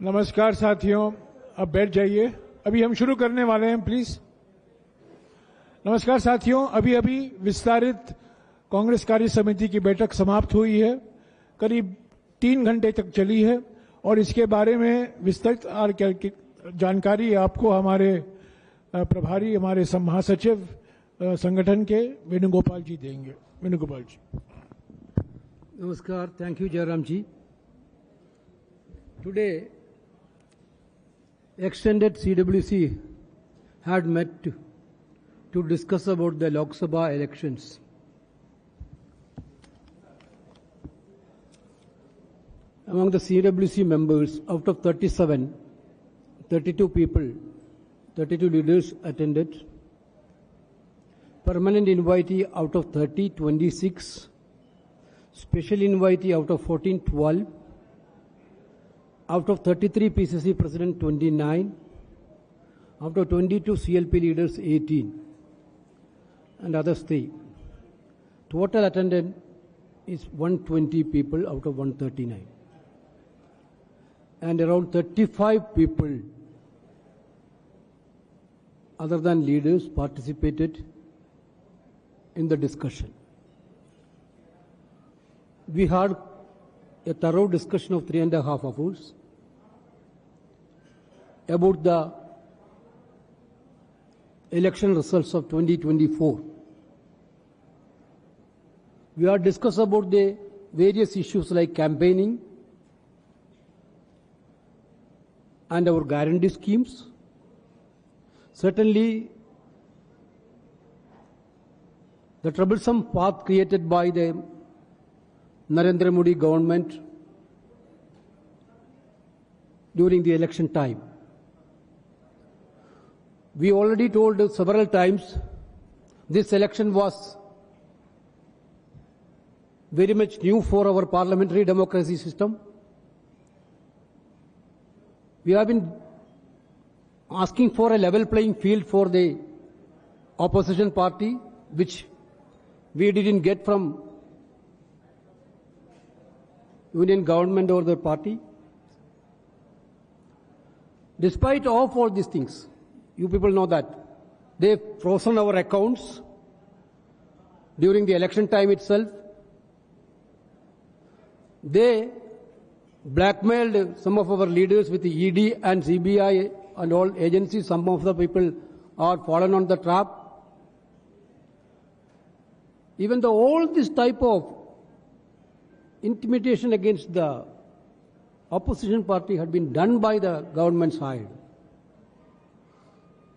नमस्कार साथियों, अब बैठ जाइए। अभी हम शुरू करने वाले हैं, प्लीज। नमस्कार साथियों, अभी अभी विस्तारित कांग्रेस कार्य समिति की बैठक समाप्त हुई है। करीब 3 घंटे तक चली है और इसके बारे में विस्तृत जानकारी आपको हमारे प्रभारी, हमारे महासचिव संगठन के वेणुगोपाल जी देंगे। वेणुगोपाल जी। Namaskar. Thank you, Jairam ji. Today, extended CWC had met to discuss about the Lok Sabha elections. Among the CWC members, out of 37, 32 people, 32 leaders attended. Permanent invitee out of 30, 26. Special invitee out of 14, 12. Out of 33 PCC president, 29. Out of 22 CLP leaders, 18. And others 3. Total attendance is 120 people out of 139. And around 35 people other than leaders participated in the discussion. We had a thorough discussion of 3.5 hours about the election results of 2024. We had discussed about the various issues like campaigning and our guarantee schemes. Certainly, the troublesome path created by the Narendra Modi government during the election time. We already told several times this election was very much new for our parliamentary democracy system. We have been asking for a level playing field for the opposition party, which we didn't get from union government or the party. Despite of all these things, you people know that they've frozen our accounts during the election time itself. They blackmailed some of our leaders with the ED and CBI and all agencies. Some of the people are fallen on the trap. Even though all this type of intimidation against the opposition party had been done by the government side,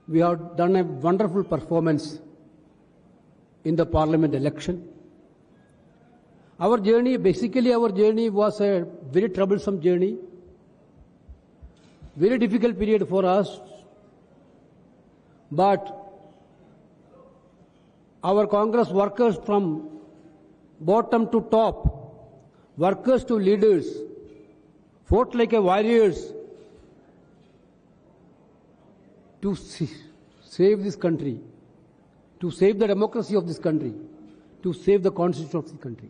we have done a wonderful performance in the parliament election. Our journey was a very troublesome journey, very difficult period for us, but our Congress workers from bottom to top, workers to leaders, fought like a warriors to save this country, to save the democracy of this country, to save the constitution of this country.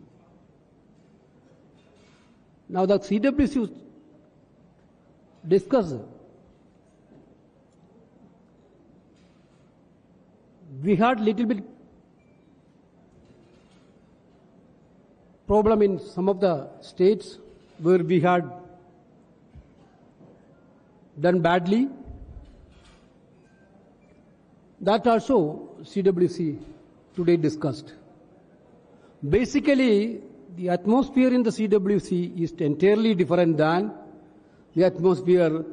Now the CWC discussed, we had little bit problem in some of the states where we had done badly. That also CWC today discussed. Basically, the atmosphere in the CWC is entirely different than the atmosphere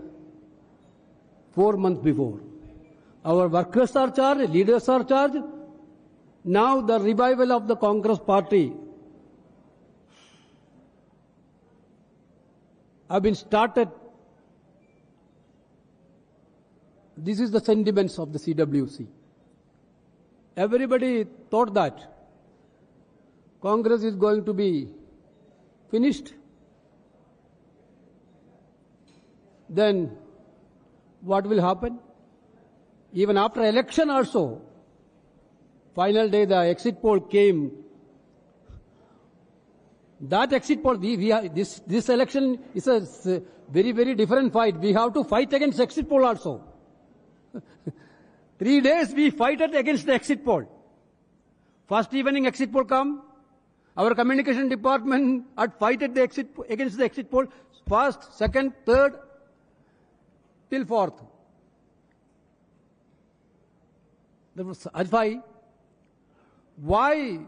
4 months before. Our workers are charged, leaders are charged. Now the revival of the Congress party have been started. This is the sentiments of the CWC. Everybody thought that Congress is going to be finished. Then what will happen? Even after election also, final day the exit poll came That exit poll, this election is a very, very different fight. We have to fight against exit poll also. 3 days we fight against the exit poll. First evening exit poll come, our communication department had fighted against the exit poll, first, second, third, till fourth. Why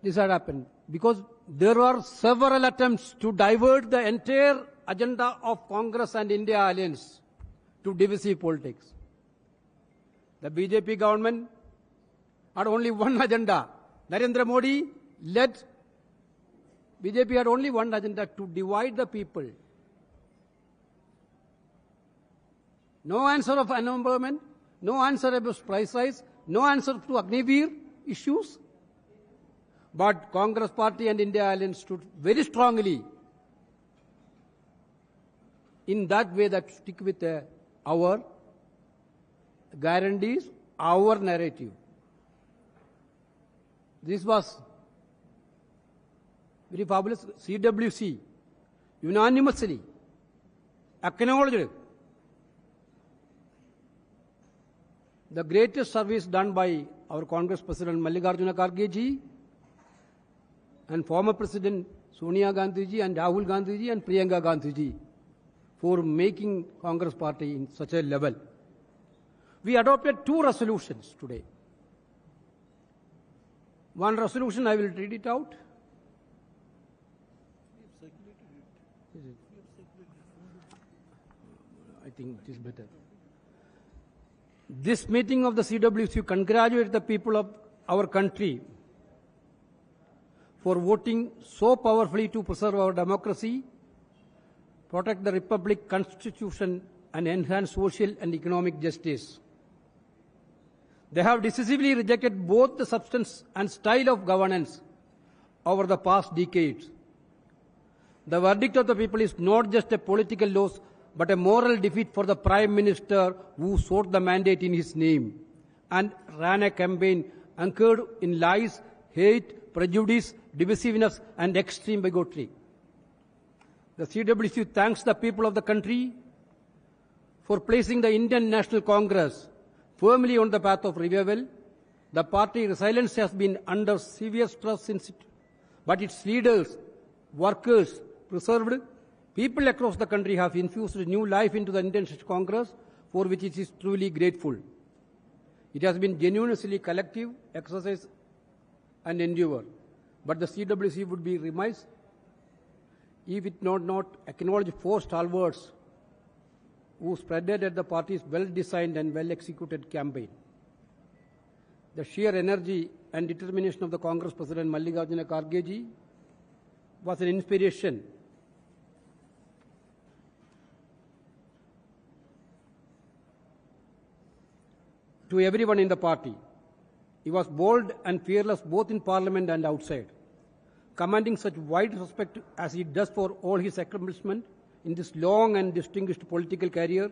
this had happened? Because there were several attempts to divert the entire agenda of Congress and India alliance to divisive politics. The BJP government had only one agenda. Narendra Modi led BJP had only one agenda, to divide the people. No answer of unemployment, no answer about price rise, no answer to Agniveer issues. But Congress party and India alliance stood very strongly in that way, that stick with our guarantees, our narrative. This was very fabulous. CWC unanimously acknowledged the greatest service done by our Congress President Mallikarjuna Kharge ji and former President Sonia Gandhi ji and Rahul Gandhi ji and Priyanka Gandhi ji for making Congress party in such a level. We adopted 2 resolutions today. One resolution, I will read it out. I think it is better. This meeting of the CWC congratulates the people of our country for voting so powerfully to preserve our democracy, protect the Republic Constitution and enhance social and economic justice. They have decisively rejected both the substance and style of governance over the past decades. The verdict of the people is not just a political loss, but a moral defeat for the Prime Minister who sought the mandate in his name and ran a campaign anchored in lies, hate, prejudice, divisiveness and extreme bigotry. The CWC thanks the people of the country for placing the Indian National Congress firmly on the path of revival. The party resilience has been under severe stress since it, but its leaders, workers, preserved. People across the country have infused new life into the Indian National Congress, for which it is truly grateful. It has been genuinely collective exercise and endeavor, but the CWC would be remiss if it not acknowledge 4 stalwarts who spreaded at the party's well-designed and well-executed campaign. The sheer energy and determination of the Congress President Mallikarjuna Kharge ji was an inspiration to everyone in the party. He was bold and fearless both in Parliament and outside, commanding such wide respect as he does for all his accomplishments in this long and distinguished political career.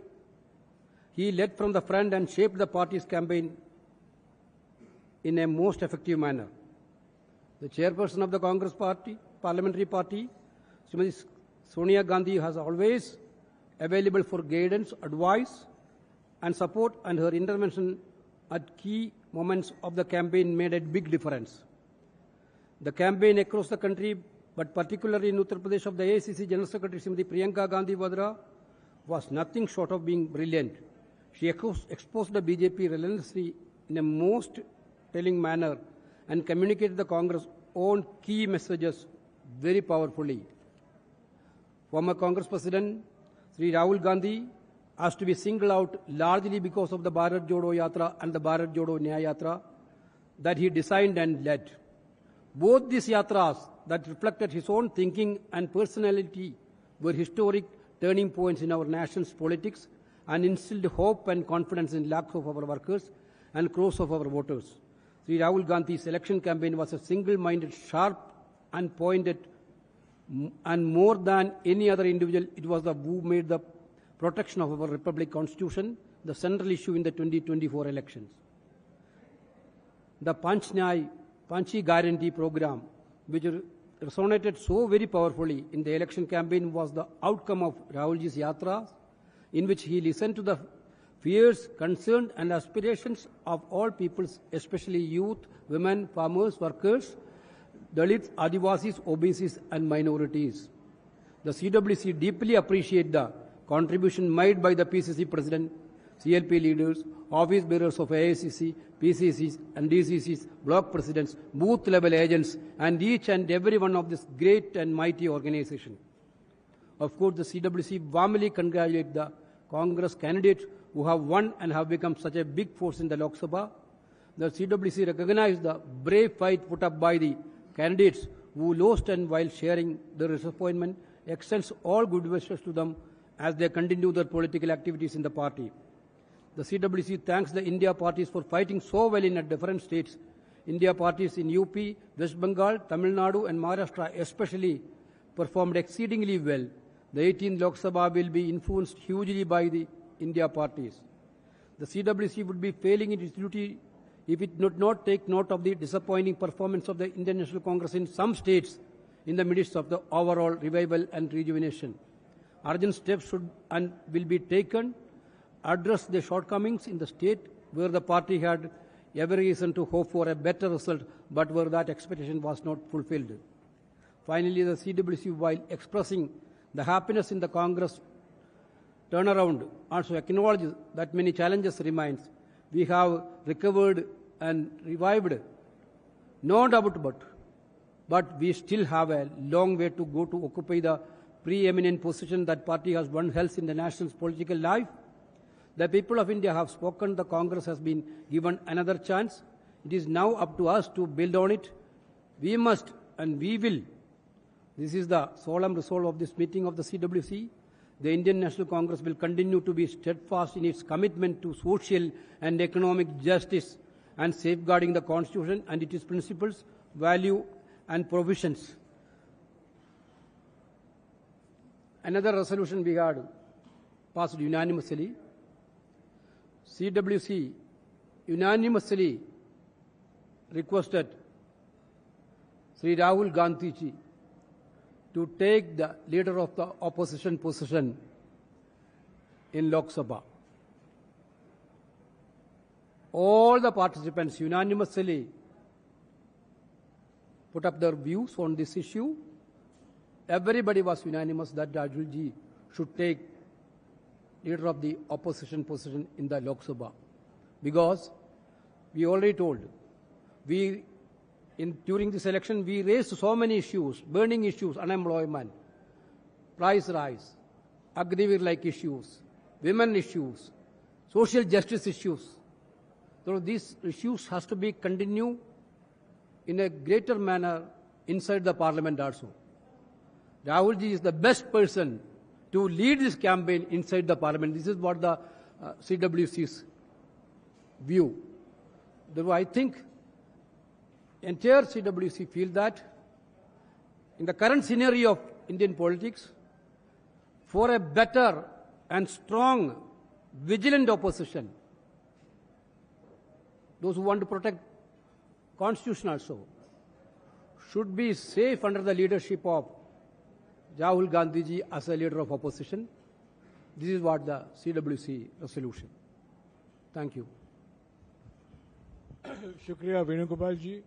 He led from the front and shaped the party's campaign in a most effective manner. The chairperson of the Congress Party, Parliamentary Party, Srimati Sonia Gandhi, has always available for guidance, advice and support, and her intervention at key moments of the campaign made a big difference. The campaign across the country, but particularly in Uttar Pradesh, of the AICC General Secretary Srimati Priyanka Gandhi Vadra was nothing short of being brilliant. She exposed the BJP relentlessly in a most telling manner and communicated the Congress' own key messages very powerfully. Former Congress President Sri Rahul Gandhi has to be singled out largely because of the Bharat Jodo Yatra and the Bharat Jodo Nyaya Yatra that he designed and led. Both these yatras that reflected his own thinking and personality were historic turning points in our nation's politics and instilled hope and confidence in lakhs of our workers and crores of our voters. Sri Rahul Gandhi's election campaign was a single-minded, sharp and pointed, and more than any other individual, it was the who made the protection of our Republic Constitution the central issue in the 2024 elections. The Panchi Guarantee program, which resonated so very powerfully in the election campaign was the outcome of Rahulji's Yatra, in which he listened to the fears, concerns and aspirations of all peoples, especially youth, women, farmers, workers, Dalits, Adivasis, OBCs and minorities. The CWC deeply appreciate the contribution made by the PCC President, CLP leaders, office bearers of AICC, PCCs and DCCs, block presidents, booth level agents and each and every one of this great and mighty organization. Of course, the CWC warmly congratulates the Congress candidates who have won and have become such a big force in the Lok Sabha. The CWC recognized the brave fight put up by the candidates who lost, and while sharing their disappointment, extends all good wishes to them as they continue their political activities in the party. The CWC thanks the India parties for fighting so well in different states. India parties in UP, West Bengal, Tamil Nadu and Maharashtra especially performed exceedingly well. The 18th Lok Sabha will be influenced hugely by the India parties. The CWC would be failing in its duty if it did not take note of the disappointing performance of the Indian National Congress in some states in the midst of the overall revival and rejuvenation. Urgent steps should and will be taken, address the shortcomings in the state where the party had every reason to hope for a better result, but where that expectation was not fulfilled. Finally, the CWC, while expressing the happiness in the Congress turnaround, also acknowledges that many challenges remain. We have recovered and revived, no doubt but we still have a long way to go to occupy the preeminent position that party has once held in the nation's political life. The people of India have spoken. The Congress has been given another chance. It is now up to us to build on it. We must and we will. This is the solemn resolve of this meeting of the CWC. The Indian National Congress will continue to be steadfast in its commitment to social and economic justice and safeguarding the Constitution and its principles, value and provisions. Another resolution we had passed unanimously. CWC unanimously requested Sri Rahul Gandhi ji to take the leader of the opposition position in Lok Sabha. All the participants unanimously put up their views on this issue. Everybody was unanimous that Rahul ji should take leader of the opposition position in the Lok Sabha, because we already told, during this election we raised so many issues, burning issues, unemployment, price rise, Agniveer-like issues, women issues, social justice issues. So these issues has to be continued in a greater manner inside the parliament also. Rahul ji is the best person to lead this campaign inside the parliament. This is what the CWC's view. Therefore, I think entire CWC feel that in the current scenario of Indian politics, for a better and strong, vigilant opposition, those who want to protect Constitution also, should be safe under the leadership of Rahul Gandhi ji as a leader of opposition. This is what the CWC resolution. Thank you. शुक्रिया वेणुगोपाल जी।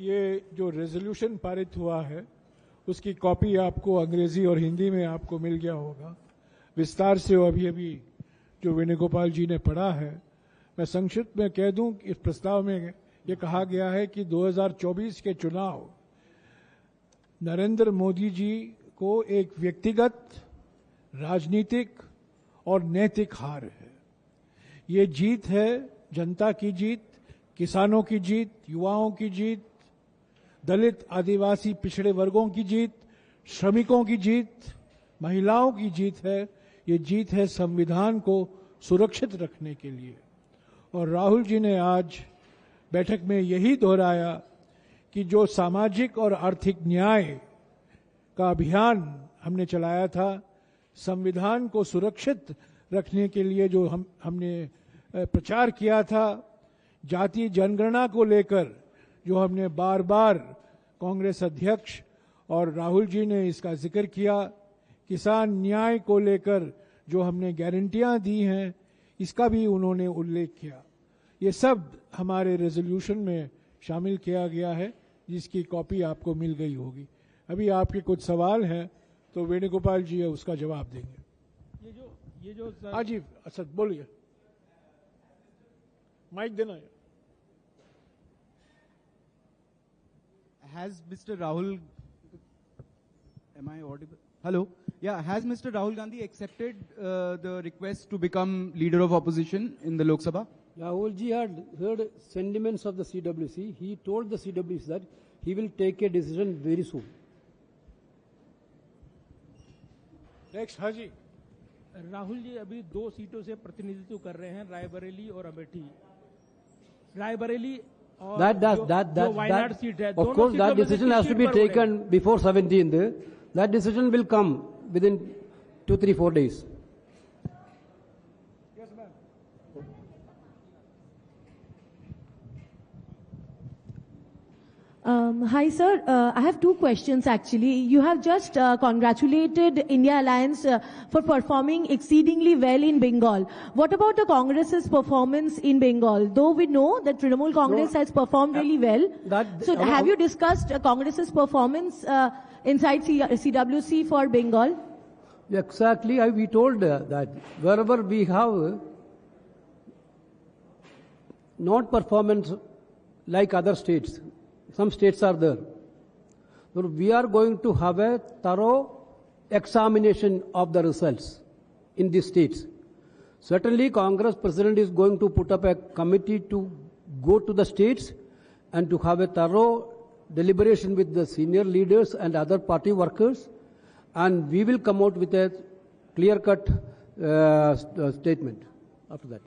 ये जो resolution पारित हुआ है उसकी copy आपको अंग्रेजी और हिंदी में आपको मिल गया होगा विस्तार से। अभी जो वेणुगोपाल जी ने पढ़ा है, मैं संक्षिप्त में कह दूं कि इस प्रस्ताव में ये कहा गया है कि 2024 के चुनाव नरेंद्र मोदी जी को एक व्यक्तिगत, राजनीतिक और नैतिक हार है। ये जीत है जनता की जीत, किसानों की जीत, युवाओं की जीत, दलित आदिवासी पिछड़े वर्गों की जीत, श्रमिकों की जीत, महिलाओं की जीत है। ये जीत है संविधान को सुरक्षित रखने के लिए। और राहुल जी ने आज बैठक में यही दोहराया कि जो सामाजिक और आर्थिक न्याय का अभियान हमने चलाया था, संविधान को सुरक्षित रखने के लिए जो हमने प्रचार किया था, जातीय जनगणना को लेकर जो हमने बार बार कांग्रेस अध्यक्ष और राहुल जी ने इसका जिक्र किया। किसान न्याय को लेकर जो हमने गारंटियां दी हैं, इसका भी उन्होंने उल्लेख किया। ये सब हमारे रेजोल्यूशन में शामिल किया गया है, जिसकी कॉपी आपको मिल गई होगी। अभी आपके कुछ सवाल हैं तो वेणुगोपाल जी उसका जवाब देंगे। ये जो सर, हाँ जी असद बोलिए, माइक देना है। Has Mr. Rahul, am I audible? Hello. Yeah, has Mr. Rahul Gandhi accepted the request to become leader of opposition in the Lok Sabha? Rahul ji had heard sentiments of the CWC. He told the CWC that he will take a decision very soon. Next हाँ जी। राहुल जी अभी 2 सीटों से प्रतिनिधित्व कर रहे हैं, रायबरेली और अमेठी। रायबरेली और जो वायनाड सीट है, of course that decision has to be taken before 17th. That decision will come within 2-3-4 days. Hi, sir. I have 2 questions actually. You have just congratulated India Alliance for performing exceedingly well in Bengal. What about the Congress's performance in Bengal? Though we know that Trinamool Congress has performed really well. So have you discussed Congress's performance inside CWC for Bengal? Exactly. We told that wherever we have not performance like other states, some states are there. So we are going to have a thorough examination of the results in these states. Certainly, Congress President is going to put up a committee to go to the states and to have a thorough deliberation with the senior leaders and other party workers, and we will come out with a clear-cut statement after that.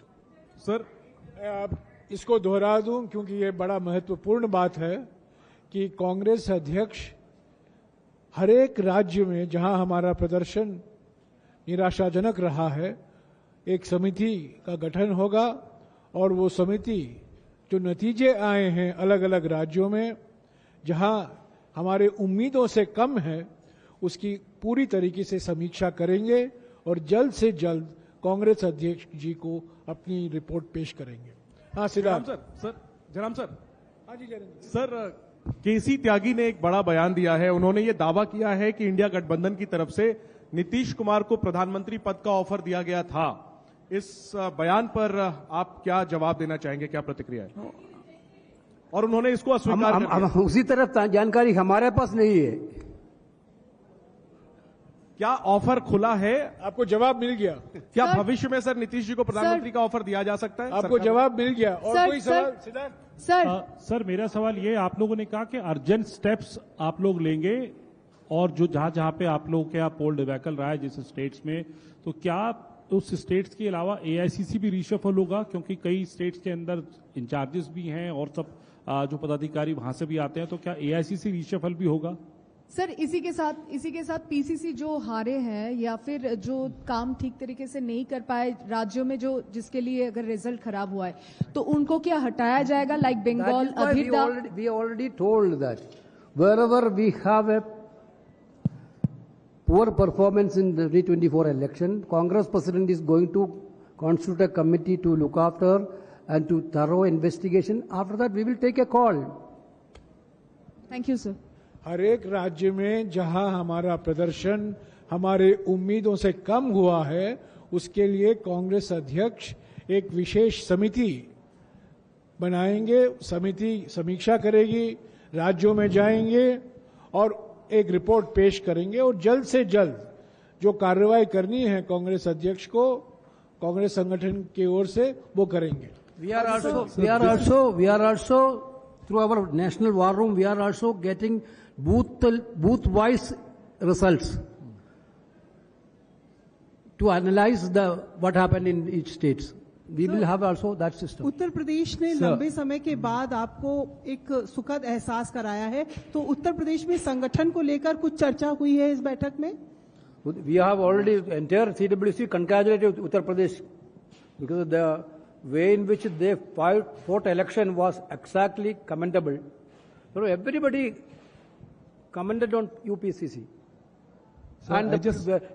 Sir इसको दोहरा दूं क्योंकि ये बड़ा महत्वपूर्ण बात है कि कांग्रेस अध्यक्ष हर एक राज्य में जहां हमारा प्रदर्शन निराशाजनक रहा है, एक समिति का गठन होगा और वो समिति जो नतीजे आए हैं अलग अलग राज्यों में जहां हमारे उम्मीदों से कम है, उसकी पूरी तरीके से समीक्षा करेंगे और जल्द से जल्द कांग्रेस अध्यक्ष जी को अपनी रिपोर्ट पेश करेंगे। हाँ सिद्धार्थ सर, जयराम सर। हाँ जी जयराम सर, केसी त्यागी ने एक बड़ा बयान दिया है। उन्होंने ये दावा किया है कि इंडिया गठबंधन की तरफ से नीतीश कुमार को प्रधानमंत्री पद का ऑफर दिया गया था। इस बयान पर आप क्या जवाब देना चाहेंगे, क्या प्रतिक्रिया है? और उन्होंने इसको अस्वीकार कर दिया। उसी तरफ जानकारी हमारे पास नहीं है। क्या ऑफर खुला है? आपको जवाब मिल गया? क्या भविष्य में सर नीतीश जी को प्रधानमंत्री का ऑफर दिया जा सकता है? आपको जवाब मिल गया? और कोई सवाल सिद्धार्थ? सर मेरा सवाल ये, आप लोगों ने कहा कि अर्जेंट स्टेप्स आप लोग लेंगे और जो जहां जहां पे आप लोगों के यहाँ पोल डिबैकल रहा है जैसे स्टेट्स में, तो क्या उस स्टेट्स के अलावा एआईसीसी भी रिशफल होगा? क्योंकि कई स्टेट्स के अंदर इंचार्जेस भी हैं और सब जो पदाधिकारी वहां से भी आते हैं, तो क्या एआईसीसी रिशफल भी होगा? सर इसी के साथ पीसीसी जो हारे हैं या फिर जो काम ठीक तरीके से नहीं कर पाए राज्यों में, जो जिसके लिए अगर रिजल्ट खराब हुआ है, तो उनको क्या हटाया जाएगा? Like Bengal, we already told that wherever we have a poor performance in the 2024 election, Congress President is going to constitute a committee to look after and to thorough investigation. After that, we will take a call. Thank you sir. हर एक राज्य में जहां हमारा प्रदर्शन हमारे उम्मीदों से कम हुआ है, उसके लिए कांग्रेस अध्यक्ष एक विशेष समिति बनाएंगे। समिति समीक्षा करेगी, राज्यों में जाएंगे और एक रिपोर्ट पेश करेंगे और जल्द से जल्द जो कार्रवाई करनी है कांग्रेस अध्यक्ष को कांग्रेस संगठन की ओर से वो करेंगे। We are also through our national war room, we are also getting booth-wise results to analyze what happened in each states. We will have also that system. Uttar Pradesh ने लंबे समय के बाद आपको एक सुखद एहसास कराया है, तो उत्तर प्रदेश में संगठन को लेकर कुछ चर्चा हुई है इस बैठक में? We have already, entire CWC congratulated Uttar Pradesh because the way in which they fought election was exactly commendable. So everybody commented on UPCC. Sir, and the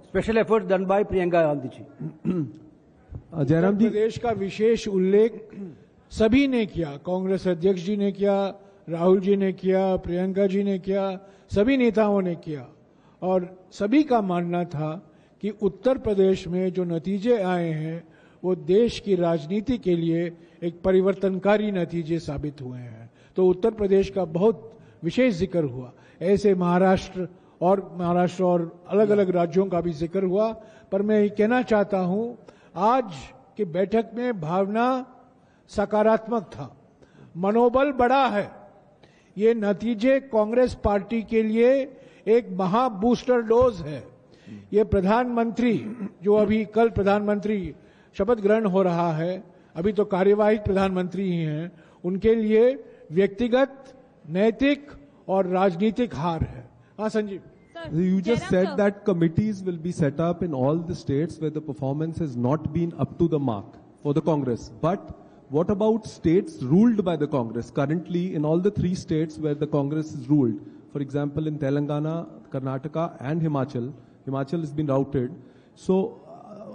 special efforts done by Priyanka Gandhi ji. Jairam जी, प्रदेश का विशेष उल्लेख सभी ने किया, कांग्रेस अध्यक्ष जी ने किया, राहुल जी ने किया, प्रियंका जी ने किया, सभी नेताओं ने किया और सभी का मानना था कि उत्तर प्रदेश में जो नतीजे आए हैं वो देश की राजनीति के लिए एक परिवर्तनकारी नतीजे साबित हुए हैं। तो उत्तर प्रदेश का बहुत विशेष जिक्र हुआ। ऐसे महाराष्ट्र और अलग अलग राज्यों का भी जिक्र हुआ। पर मैं ये कहना चाहता हूं, आज की बैठक में भावना सकारात्मक था, मनोबल बड़ा है। ये नतीजे कांग्रेस पार्टी के लिए एक महा बूस्टर डोज है। ये प्रधानमंत्री जो अभी कल प्रधानमंत्री शपथ ग्रहण हो रहा है, अभी तो कार्यवाही प्रधानमंत्री ही हैं, उनके लिए व्यक्तिगत, नैतिक और राजनीतिक हार है। हाँ Sanjeev, you just said that committees will be set up in all the states where the performance has not been up to the mark for the Congress. But what about states ruled by the Congress? Currently, in all the 3 states where the Congress is ruled, for example, in Telangana, Karnataka and Himachal has been routed. So,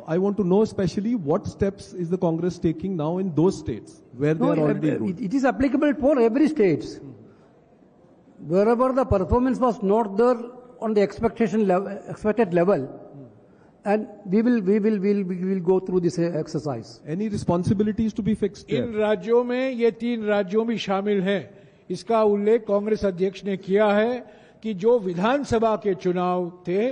I want to know especially what steps is the Congress taking now in those states where they are already ruled? It is applicable for every state. Wherever the performance was not there on the expected level, and we will go through this exercise. Any responsibilities to be fixed there? इन राज्यों में ये 3 राज्यों भी शामिल हैं। इसका उल्लेख कांग्रेस अध्यक्ष ने किया है कि जो विधानसभा के चुनाव थे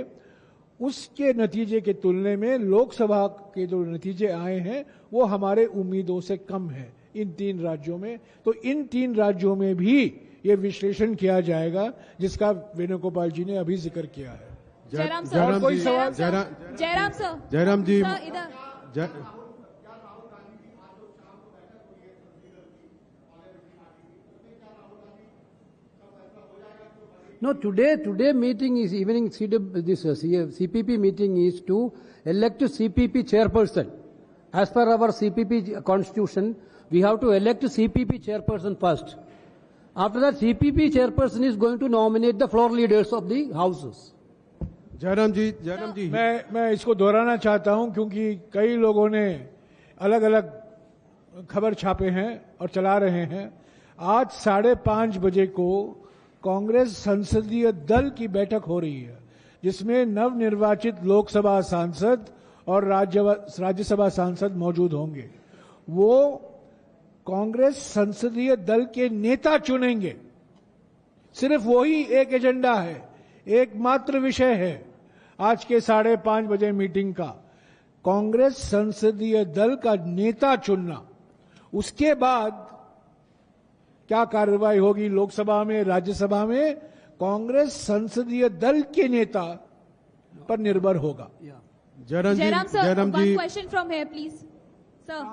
उसके नतीजे के तुलने में लोकसभा के जो नतीजे आए हैं वो हमारे उम्मीदों से कम है इन 3 राज्यों में। तो इन 3 राज्यों में भी ये विश्लेषण किया जाएगा जिसका वेणुगोपाल जी ने अभी जिक्र किया है। जयराम सर, कोई सवाल? जयराम सर, जयराम जी, सर इधर No, today meeting is evening CPP meeting is to elect a CPP chairperson. As per our CPP constitution, we have to elect a CPP chairperson first. After that, CPP chairperson is going to nominate the floor leaders of the houses. Jairam ji, मैं इसको दोहराना चाहता हूं क्योंकि कई लोगों ने अलग अलग खबर छापे हैं और चला रहे हैं। आज 5:30 बजे को कांग्रेस संसदीय दल की बैठक हो रही है जिसमें नवनिर्वाचित लोकसभा सांसद और राज्यसभा सांसद मौजूद होंगे। वो कांग्रेस संसदीय दल के नेता चुनेंगे। सिर्फ वही एक एजेंडा है, एकमात्र विषय है आज के 5:30 बजे मीटिंग का, कांग्रेस संसदीय दल का नेता चुनना। उसके बाद क्या कार्रवाई होगी लोकसभा में, राज्यसभा में, कांग्रेस संसदीय दल के नेता पर निर्भर होगा। Jairam sir, ji, one question from here, please. Sir,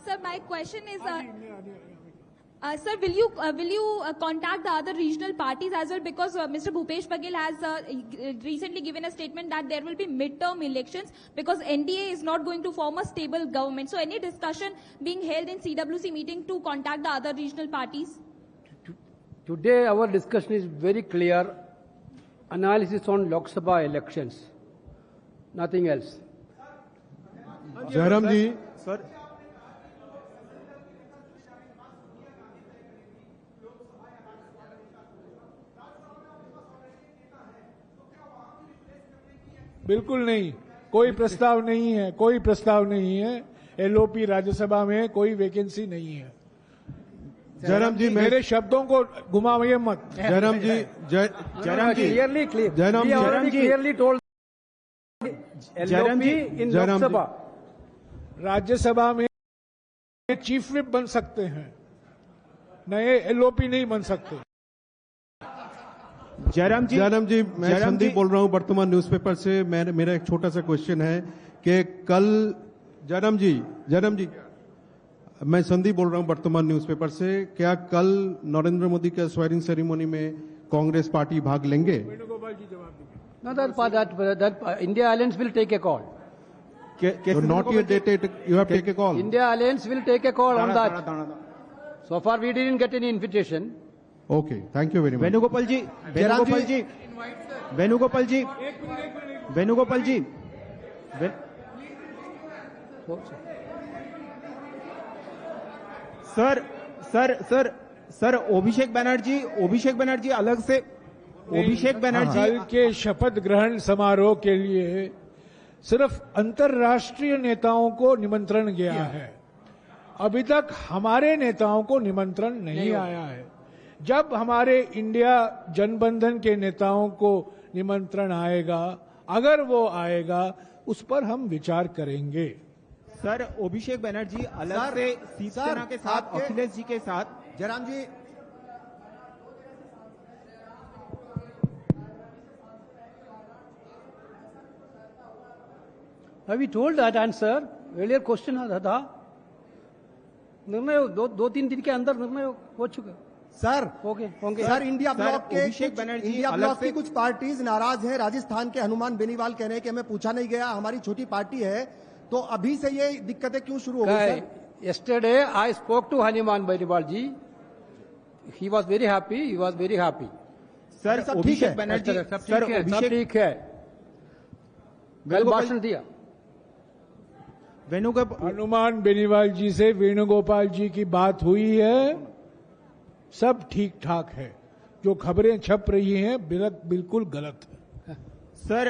sir, my question is, sir, will you contact the other regional parties as well? Because Mr. Bhupesh Baghel has recently given a statement that there will be midterm elections because NDA is not going to form a stable government. So, any discussion being held in CWC meeting to contact the other regional parties? Today, our discussion is very clear. Analysis on Lok Sabha elections. Nothing else. Jairam ji, sir, बिल्कुल नहीं, कोई प्रस्ताव नहीं है, कोई प्रस्ताव नहीं है। एलओपी राज्यसभा में कोई वैकेंसी नहीं है। जयराम जी, मेरे शब्दों को घुमाइए मत। जयराम जी, clearly told LOP in Lok Sabha. Rajya Sabha में चीफ विप बन सकते हैं, नए एलओपी नहीं बन सकते। जयराम जी, मैं संदीप बोल रहा हूं वर्तमान न्यूज़पेपर से। मेरा एक छोटा सा क्वेश्चन है कि कल जयराम जी, मैं संदीप बोल रहा हूं वर्तमान न्यूज़पेपर से। क्या कल नरेंद्र मोदी के स्वेरिंग सेरेमनी में कांग्रेस पार्टी भाग लेंगे? वेणुगोपाल जी जवाब दीजिए। No, that India Alliance will take a call. So not yet dated, you have take a call. India Alliance will take a call on that. So far, we didn't get any invitation. Okay, thank you very much. Venugopal ji, Venugopal ji, Venugopal ji, Venugopal ji, sir Abhishek Banerjee अलग से, अभिषेक बनर्जी कल के शपथ ग्रहण समारोह के लिए सिर्फ अंतर्राष्ट्रीय नेताओं को निमंत्रण गया है, अभी तक हमारे नेताओं को निमंत्रण नहीं आया है। जब हमारे इंडिया जनबंधन के नेताओं को निमंत्रण आएगा, अगर वो आएगा, उस पर हम विचार करेंगे। सर अभिषेक बनर्जी अलग से शिवसेना के साथ, अखिलेश जी के साथ, जयराम जी, We told that answer. Earlier question था, निर्णय दो तीन दिन के अंदर निर्णय हो चुका। सर होंगे। सर, इंडिया ब्लॉक अलग की कुछ पार्टीज नाराज हैं। राजस्थान के हनुमान बेनीवाल कह रहे हैं कि हमें पूछा नहीं गया, हमारी छोटी पार्टी है, तो अभी से ये दिक्कतें क्यों शुरू हो गई? Yesterday I spoke to Hanuman Beniwal ji. He was very happy. Sir Abhishek Banerjee, sir Abhishek ठीक है, कल भाषण दिया। हनुमान बेनीवाल जी से वेणुगोपाल जी की बात हुई है, सब ठीक ठाक है। जो खबरें छप रही हैं बिल्कुल गलत है। सर